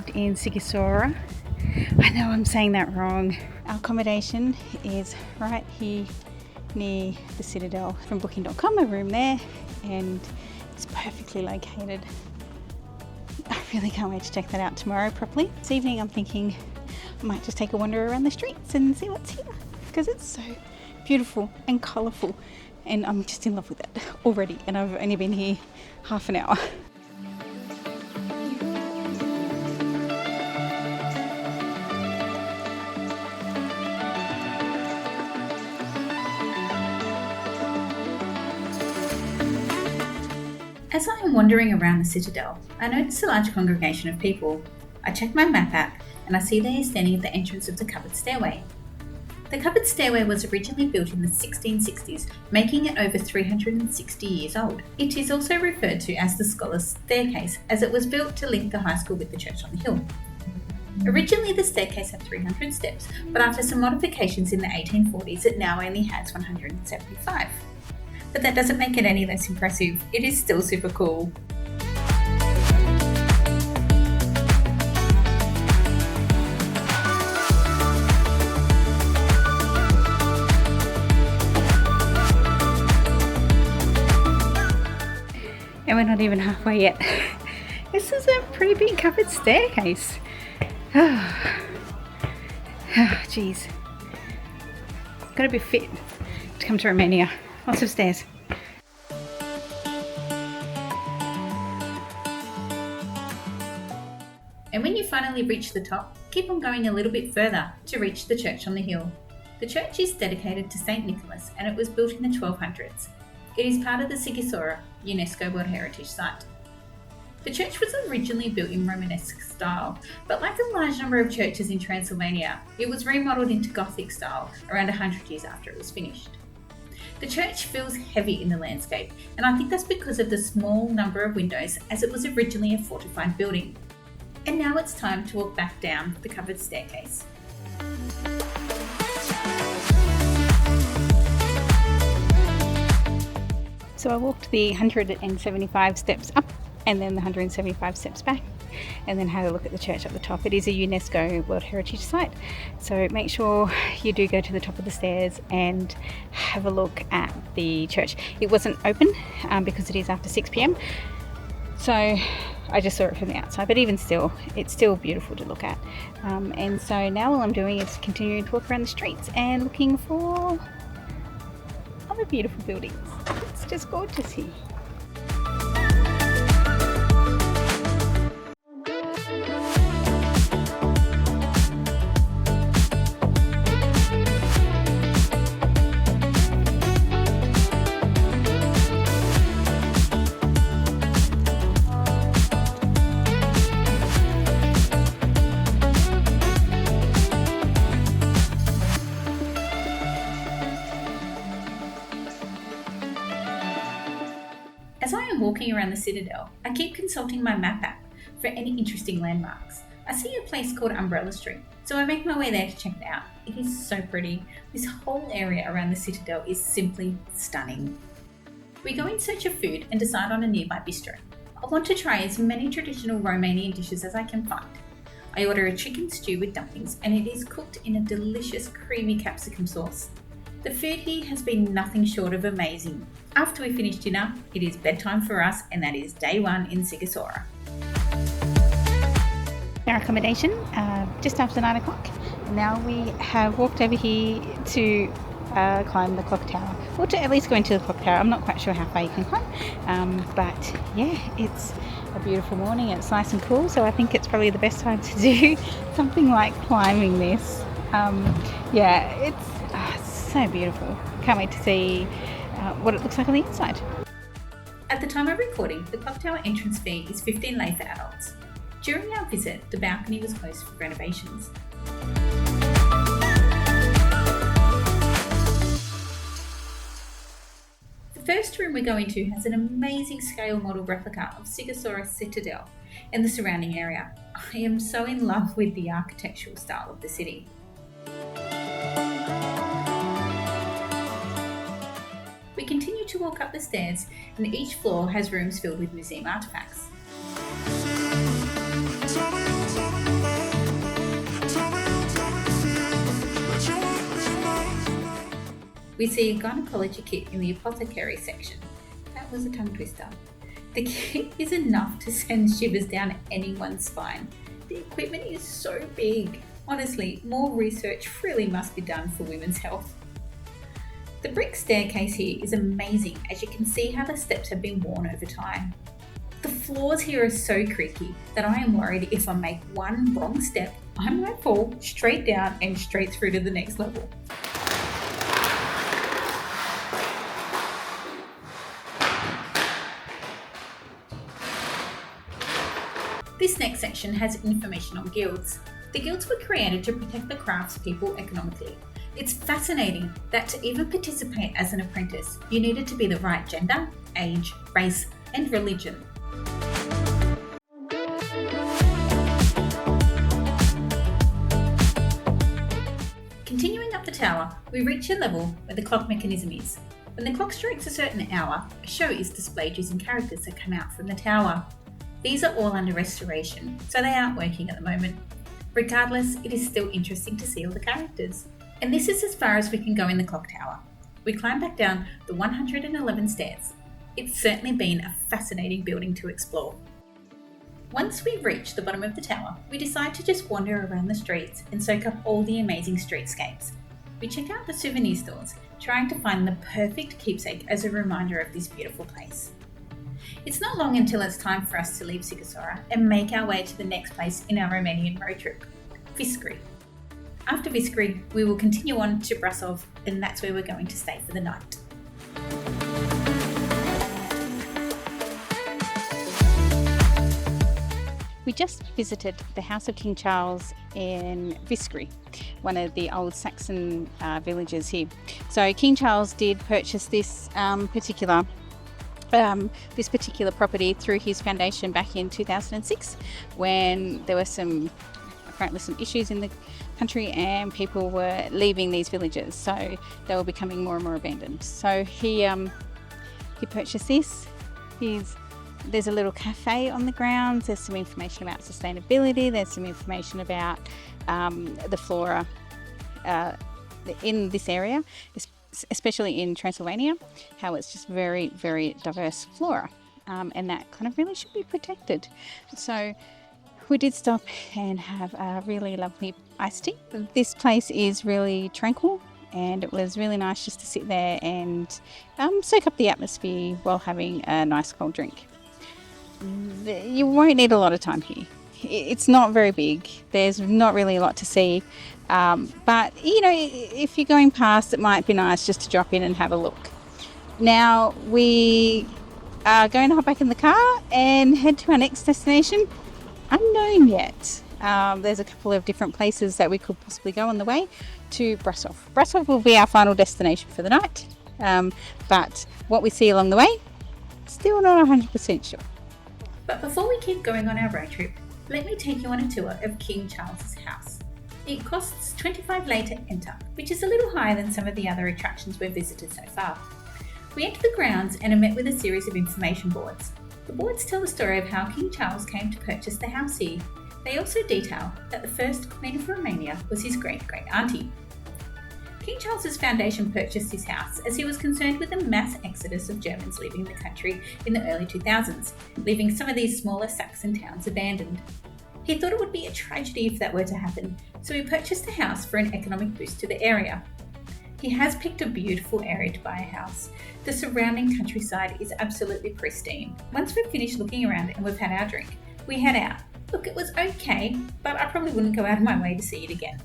arrived in Sighișoara. I know I'm saying that wrong. Our accommodation is right here near the Citadel from booking.com, a room there, and it's perfectly located. I really can't wait to check that out tomorrow properly. This evening I'm thinking I might just take a wander around the streets and see what's here, because it's so beautiful and colourful, and I'm just in love with it already, and I've only been here half an hour. As I am wandering around the Citadel, I notice a large congregation of people. I check my map app and I see they are standing at the entrance of the covered stairway. The covered stairway was originally built in the 1660s, making it over 360 years old. It is also referred to as the Scholar's Staircase, as it was built to link the high school with the church on the hill. Originally the staircase had 300 steps, but after some modifications in the 1840s it now only has 175. But that doesn't make it any less impressive. It is still super cool. And we're not even halfway yet. This is a pretty big covered staircase. Geez. Gotta be fit to come to Romania. Lots of stairs. And when you finally reach the top, keep on going a little bit further to reach the church on the hill. The church is dedicated to St. Nicholas and it was built in the 1200s. It is part of the Sighișoara UNESCO World Heritage Site. The church was originally built in Romanesque style, but like a large number of churches in Transylvania, it was remodeled into Gothic style around 100 years after it was finished. The church feels heavy in the landscape, and I think that's because of the small number of windows, as it was originally a fortified building. And now it's time to walk back down the covered staircase. So I walked the 175 steps up and then the 175 steps back, and then had a look at the church at the top. It is a UNESCO World Heritage Site, so make sure you do go to the top of the stairs and have a look at the church. It wasn't open because it is after 6 p.m, so I just saw it from the outside, but even still, it's still beautiful to look at. And so now all I'm doing is continuing to walk around the streets and looking for other beautiful buildings. It's just gorgeous here. As I am walking around the Citadel, I keep consulting my map app for any interesting landmarks. I see a place called Umbrella Street, so I make my way there to check it out. It is so pretty. This whole area around the Citadel is simply stunning. We go in search of food and decide on a nearby bistro. I want to try as many traditional Romanian dishes as I can find. I order a chicken stew with dumplings, and it is cooked in a delicious creamy capsicum sauce. The food here has been nothing short of amazing. After we finish dinner, it is bedtime for us, and that is day one in Sighișoara. Our accommodation just after 9 o'clock. Now we have walked over here to climb the clock tower, or to at least go into the clock tower. I'm not quite sure how far you can climb, but yeah, it's a beautiful morning. It's nice and cool, so I think it's probably the best time to do something like climbing this. Yeah, it's so beautiful. Can't wait to see what it looks like on the inside. At the time of recording, the clock tower entrance fee is 15 lei for adults. During our visit, the balcony was closed for renovations. The first room we go into has an amazing scale model replica of Sighișoara Citadel and the surrounding area. I am so in love with the architectural style of the city. We continue to walk up the stairs, and each floor has rooms filled with museum artefacts. We see a gynecology kit in the apothecary section. That was a tongue twister. The kit is enough to send shivers down anyone's spine. The equipment is so big. Honestly, more research really must be done for women's health. The brick staircase here is amazing, as you can see how the steps have been worn over time. The floors here are so creaky that I am worried if I make one wrong step, I might fall straight down and straight through to the next level. This next section has information on guilds. The guilds were created to protect the craftspeople economically. It's fascinating that to even participate as an apprentice, you needed to be the right gender, age, race, and religion. Continuing up the tower, we reach a level where the clock mechanism is. When the clock strikes a certain hour, a show is displayed using characters that come out from the tower. These are all under restoration, so they aren't working at the moment. Regardless, it is still interesting to see all the characters. And this is as far as we can go in the clock tower. We climb back down the 111 stairs. It's certainly been a fascinating building to explore. Once we reach the bottom of the tower, we decide to just wander around the streets and soak up all the amazing streetscapes. We check out the souvenir stores, trying to find the perfect keepsake as a reminder of this beautiful place. It's not long until it's time for us to leave Sighișoara and make our way to the next place in our Romanian road trip, Viscri. After Viscri, we will continue on to Brașov, and that's where we're going to stay for the night. We just visited the House of King Charles in Viscri, one of the old Saxon villages here. So King Charles did purchase this particular property through his foundation back in 2006, when there were apparently some issues in the country and people were leaving these villages, so they were becoming more and more abandoned. So he purchased this. There's a little cafe on the grounds. There's some information about sustainability. There's some information about the flora in this area, especially in Transylvania, how it's just very, very diverse flora, and that kind of really should be protected. So we did stop and have a really lovely iced tea. This place is really tranquil, and it was really nice just to sit there and soak up the atmosphere while having a nice cold drink. You won't need a lot of time here. It's not very big. There's not really a lot to see. But, if you're going past, it might be nice just to drop in and have a look. Now, we are going to hop back in the car and head to our next destination. Unknown yet. There's a couple of different places that we could possibly go on the way to Brașov. Brașov will be our final destination for the night. But what we see along the way, still not 100% sure. But before we keep going on our road trip, let me take you on a tour of King Charles's house. It costs 25 lei to enter, which is a little higher than some of the other attractions we've visited so far. We enter the grounds and are met with a series of information boards. The boards tell the story of how King Charles came to purchase the house here. They also detail that the first Queen of Romania was his great-great-auntie. King Charles's foundation purchased his house as he was concerned with the mass exodus of Germans leaving the country in the early 2000s, leaving some of these smaller Saxon towns abandoned. He thought it would be a tragedy if that were to happen, so he purchased the house for an economic boost to the area. He has picked a beautiful area to buy a house. The surrounding countryside is absolutely pristine. Once we've finished looking around and we've had our drink, we head out. Look, it was okay, but I probably wouldn't go out of my way to see it again.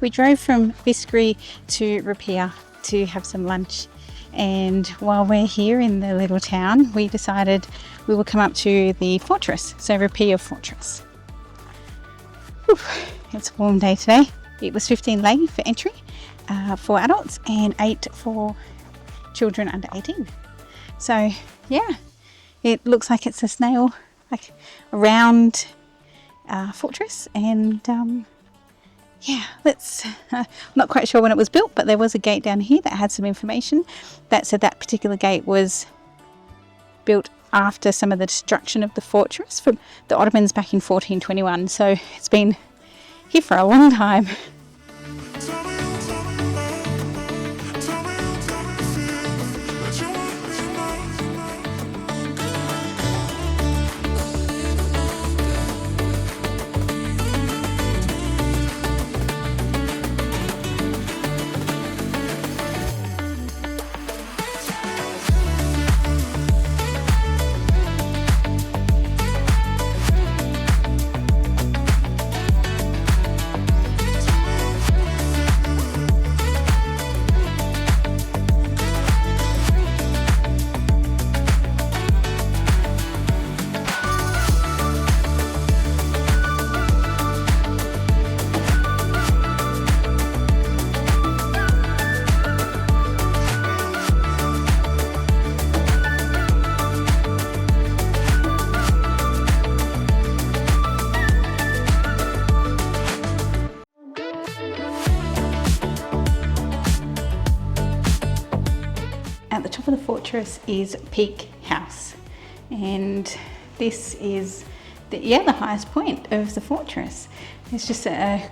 we drove from Viscri to Rupea to have some lunch, and while we're here in the little town, we decided we will come up to the fortress, so Rupea Fortress. Whew, it's a warm day today. It was 15 lei for entry for adults and 8 for children under 18. So yeah, it looks like it's a snail, like a round fortress, and yeah, I'm not quite sure when it was built, but there was a gate down here that had some information that said that particular gate was built after some of the destruction of the fortress from the Ottomans back in 1421. So it's been here for a long time. At the top of the fortress is Peak House, and this is the highest point of the fortress. It's just a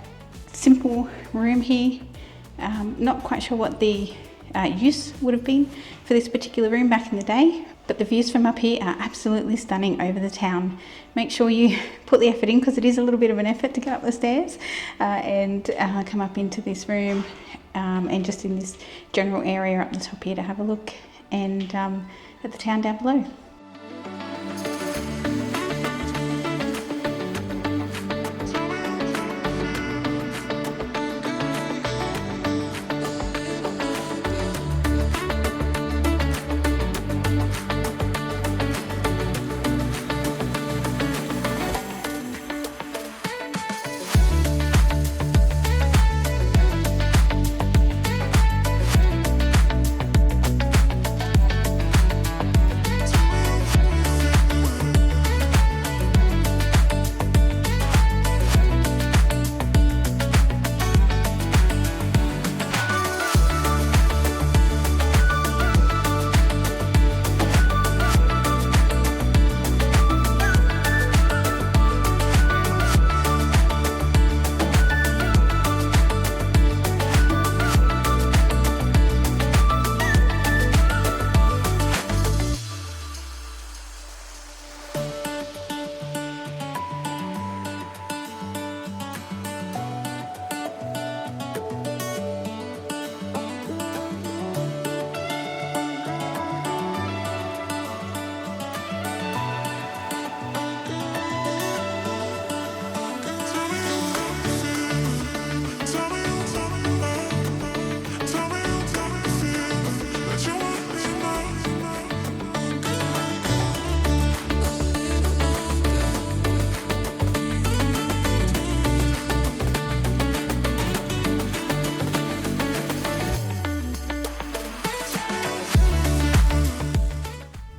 simple room here. Not quite sure what the use would have been for this particular room back in the day, but the views from up here are absolutely stunning over the town. Make sure you put the effort in, because it is a little bit of an effort to get up the stairs and come up into this room, and just in this general area up the top here to have a look, and at the town down below.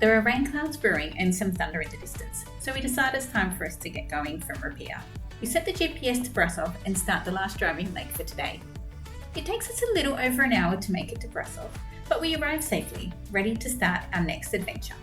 There are rain clouds brewing and some thunder in the distance, so we decide it's time for us to get going from Rupea. We set the GPS to Brașov and start the last driving leg for today. It takes us a little over an hour to make it to Brașov, but we arrive safely, ready to start our next adventure.